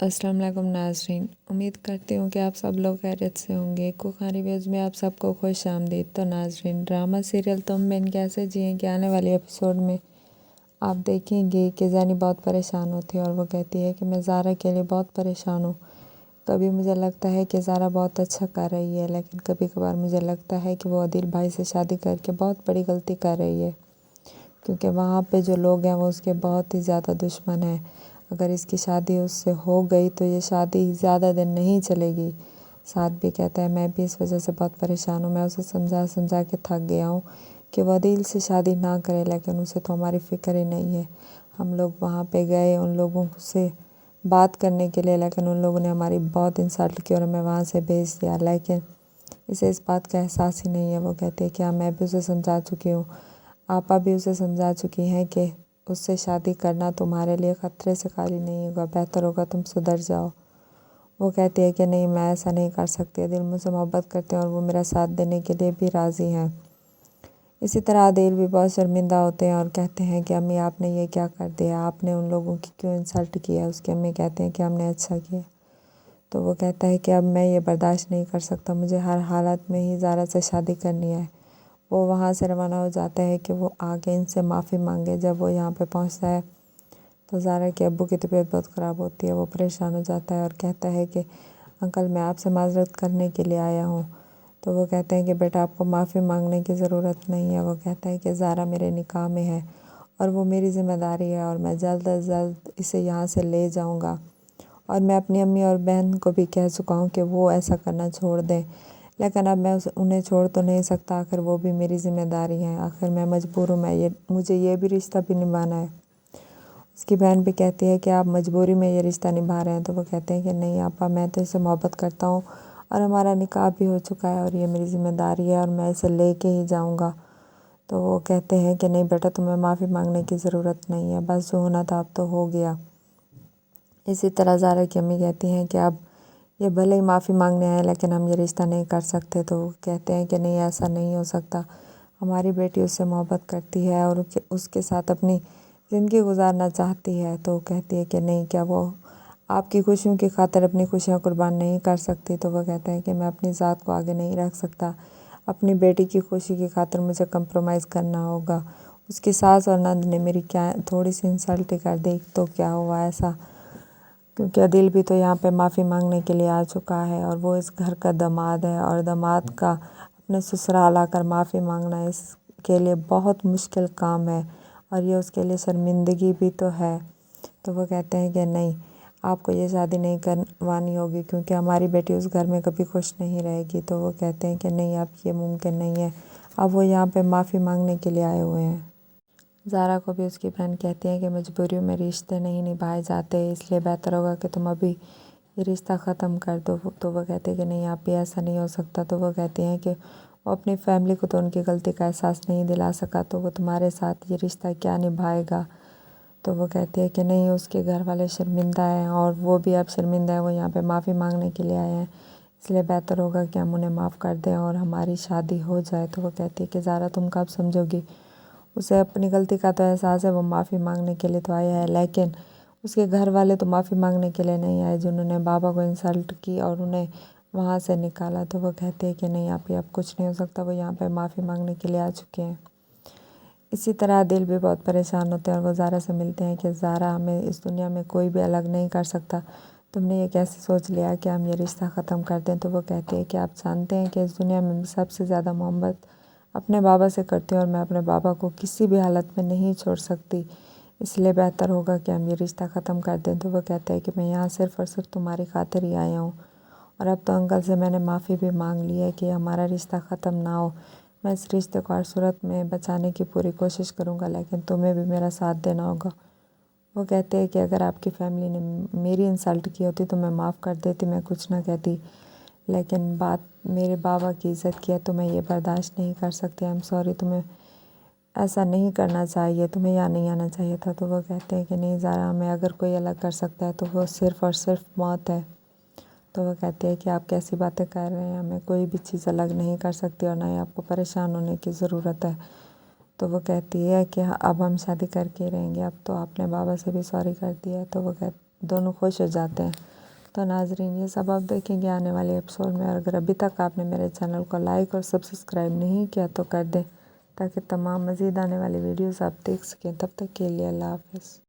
अस्सलाम वालेकुम नाज़रीन, उम्मीद करती हूँ कि आप सब लोग खैरियत से होंगे। कुखान रिव्यूज़ में आप सबको खुश आमदीद। तो नाज़रीन, ड्रामा सीरियल तुम बिन कैसे जिए के आने वाले एपिसोड में आप देखेंगे कि ज़ैनी बहुत परेशान होती है और वो कहती है कि मैं ज़ारा के लिए बहुत परेशान हूँ। कभी मुझे लगता है कि ज़ारा बहुत अच्छा कर रही है, लेकिन कभी कभार मुझे लगता है कि वो अदील भाई से शादी करके बहुत बड़ी गलती कर रही है, क्योंकि वहाँ पे जो लोग हैं वो उसके बहुत ही ज़्यादा दुश्मन हैं। अगर इसकी शादी उससे हो गई तो ये शादी ज़्यादा दिन नहीं चलेगी। साथ भी कहता है मैं भी इस वजह से बहुत परेशान हूँ। मैं उसे समझा समझा के थक गया हूँ कि वो अदील से शादी ना करे, लेकिन उसे तो हमारी फ़िक्र ही नहीं है। हम लोग वहाँ पे गए उन लोगों से बात करने के लिए, लेकिन उन लोगों ने हमारी बहुत इंसल्ट की और हमें वहाँ से भेज दिया, लेकिन इसे इस बात का एहसास ही नहीं है। वो कहती है कि हाँ, मैं भी उसे समझा चुकी हूँ, आपा भी उसे समझा चुकी हैं कि उससे शादी करना तुम्हारे लिए ख़तरे से खाली नहीं होगा, बेहतर होगा तुम सुधर जाओ। वो कहती है कि नहीं, मैं ऐसा नहीं कर सकती। दिल मुझसे मोहब्बत करते हैं और वो मेरा साथ देने के लिए भी राज़ी हैं। इसी तरह आदिल भी बहुत शर्मिंदा होते हैं और कहते हैं कि अम्मी आपने ये क्या कर दिया, आपने उन लोगों की क्यों इंसल्ट किया। उसकी अम्मी कहते हैं कि हमने अच्छा किया। तो वो कहता है कि अब मैं ये बर्दाश्त नहीं कर सकता, मुझे हर हालत में ही ज़ारा से शादी करनी है। वो वहाँ से रवाना हो जाता है कि वो आगे इनसे माफ़ी मांगे। जब वो यहाँ पे पहुँचता है तो ज़ारा के अब्बू की तबीयत बहुत ख़राब होती है। वो परेशान हो जाता है और कहता है कि अंकल, मैं आपसे माज़रत करने के लिए आया हूँ। तो वो कहते हैं कि बेटा, आपको माफ़ी मांगने की ज़रूरत नहीं है। वो कहता है कि ज़ारा मेरे निकाह में है और वो मेरी ज़िम्मेदारी है और मैं जल्द अज जल्द इसे यहाँ से ले जाऊँगा। और मैं अपनी अम्मी और बहन को भी कह चुका हूँ कि वो ऐसा करना छोड़ दें, लेकिन अब मैं उन्हें छोड़ तो नहीं सकता। आखिर वो भी मेरी ज़िम्मेदारी है, आखिर मैं मजबूर हूँ, मुझे ये भी रिश्ता भी निभाना है। उसकी बहन भी कहती है कि आप मजबूरी में ये रिश्ता निभा रहे हैं। तो वो कहते हैं कि नहीं आपा, मैं तो इसे मोहब्बत करता हूँ और हमारा निकाह भी हो चुका है और ये मेरी ज़िम्मेदारी है और मैं इसे ले के ही जाऊँगा। तो वो कहते हैं कि नहीं बेटा, तुम्हें माफ़ी मांगने की ज़रूरत नहीं है, बस जो होना था अब तो हो गया। इसी तरह ज़ारा की अम्मी कहती हैं कि अब ये भले ही माफ़ी मांगने आए, लेकिन हम ये रिश्ता नहीं कर सकते। तो वो कहते हैं कि नहीं, ऐसा नहीं हो सकता, हमारी बेटी उससे मोहब्बत करती है और उसके साथ अपनी ज़िंदगी गुजारना चाहती है। तो वो कहती है कि नहीं, क्या वो आपकी खुशियों की खातिर अपनी खुशियाँ कुर्बान नहीं कर सकती। तो वो कहते हैं कि मैं अपनी ज़ात को आगे नहीं रख सकता, अपनी बेटी की खुशी की खातिर मुझे कंप्रोमाइज़ करना होगा। उसकी सास और नंद ने मेरी क्या थोड़ी सी इंसल्ट कर दी तो क्या हुआ ऐसा, क्योंकि अदिल भी तो यहाँ पे माफ़ी मांगने के लिए आ चुका है और वो इस घर का दामाद है और दामाद का अपने ससुराल आकर माफ़ी मांगना इसके लिए बहुत मुश्किल काम है और ये उसके लिए शर्मिंदगी भी तो है। तो वो कहते हैं कि नहीं, आपको ये शादी नहीं करवानी होगी, क्योंकि हमारी बेटी उस घर में कभी खुश नहीं रहेगी। तो वो कहते हैं कि नहीं, अब ये मुमकिन नहीं है। अब वो यहाँ पे माफ़ी मांगने के लिए आए हुए हैं। ज़ारा को भी उसकी बहन कहती है कि मजबूरियों में रिश्ते नहीं निभाए जाते, इसलिए बेहतर होगा कि तुम अभी ये रिश्ता ख़त्म कर दो। तो वो कहते हैं कि नहीं आप भी, ऐसा नहीं हो सकता। तो वो कहती हैं कि वो अपनी फैमिली को तो उनकी गलती का एहसास नहीं दिला सका, तो वो तुम्हारे साथ ये रिश्ता क्या निभाएगा। तो वो कहती है कि नहीं, उसके घर वाले शर्मिंदा हैं और वो भी अब शर्मिंदा है, वो यहाँ पे माफ़ी मांगने के लिए आए हैं, इसलिए बेहतर होगा कि हम उन्हें माफ़ कर दें और हमारी शादी हो जाए। तो वो कहती है कि ज़ारा, तुम कब समझोगी, उसे अपनी गलती का तो एहसास है, वो माफ़ी मांगने के लिए तो आया है, लेकिन उसके घर वाले तो माफ़ी मांगने के लिए नहीं आए, जिन्होंने बाबा को इंसल्ट की और उन्हें वहाँ से निकाला। तो वो कहते हैं कि नहीं आप, अब कुछ नहीं हो सकता, वो यहाँ पे माफ़ी मांगने के लिए आ चुके हैं। इसी तरह दिल भी बहुत परेशान होते हैं और वो ज़ारा से मिलते हैं कि ज़ारा, हमें इस दुनिया में कोई भी अलग नहीं कर सकता, तुमने ये कैसे सोच लिया कि हम ये रिश्ता ख़त्म कर दें। तो वो कहते हैं कि आप जानते हैं कि इस दुनिया में सबसे ज़्यादा मोहब्बत अपने बाबा से करती हूँ और मैं अपने बाबा को किसी भी हालत में नहीं छोड़ सकती, इसलिए बेहतर होगा कि हम ये रिश्ता ख़त्म कर दें। तो वो कहते हैं कि मैं यहाँ सिर्फ़ और सिर्फ तुम्हारी खातिर ही आया हूँ और अब तो अंकल से मैंने माफ़ी भी मांग ली है कि हमारा रिश्ता ख़त्म ना हो। मैं इस रिश्ते को हर सूरत में बचाने की पूरी कोशिश करूँगा, लेकिन तुम्हें भी मेरा साथ देना होगा। वो कहते हैं कि अगर आपकी फैमिली ने मेरी इंसल्ट की होती तो मैं माफ़ कर देती, मैं कुछ ना कहती, लेकिन बात मेरे बाबा की इज़्ज़त की है तो मैं ये बर्दाश्त नहीं कर सकती। आई एम सॉरी, तुम्हें ऐसा नहीं करना चाहिए, तुम्हें यहाँ नहीं आना चाहिए था। तो वो कहते हैं कि नहीं ज़ारा, हमें अगर कोई अलग कर सकता है तो वो सिर्फ़ और सिर्फ मौत है। तो वो कहते हैं कि आप कैसी बातें कर रहे हैं, हमें कोई भी चीज़ अलग नहीं कर सकती और ना ही आपको परेशान होने की ज़रूरत है। तो वो कहती है कि हाँ, अब हम शादी करके रहेंगे, अब तो आपने बाबा से भी सॉरी कर दिया है। तो वो دونوں خوش ہو جاتے ہیں۔ تو ناظرین یہ سب آپ دیکھیں گے آنے والے ایپیسوڈ میں، اور اگر ابھی تک آپ نے میرے چینل کو لائک اور سبسکرائب نہیں کیا تو کر دیں تاکہ تمام مزید آنے والی ویڈیوز آپ دیکھ سکیں۔ تب تک کے لیے اللہ حافظ۔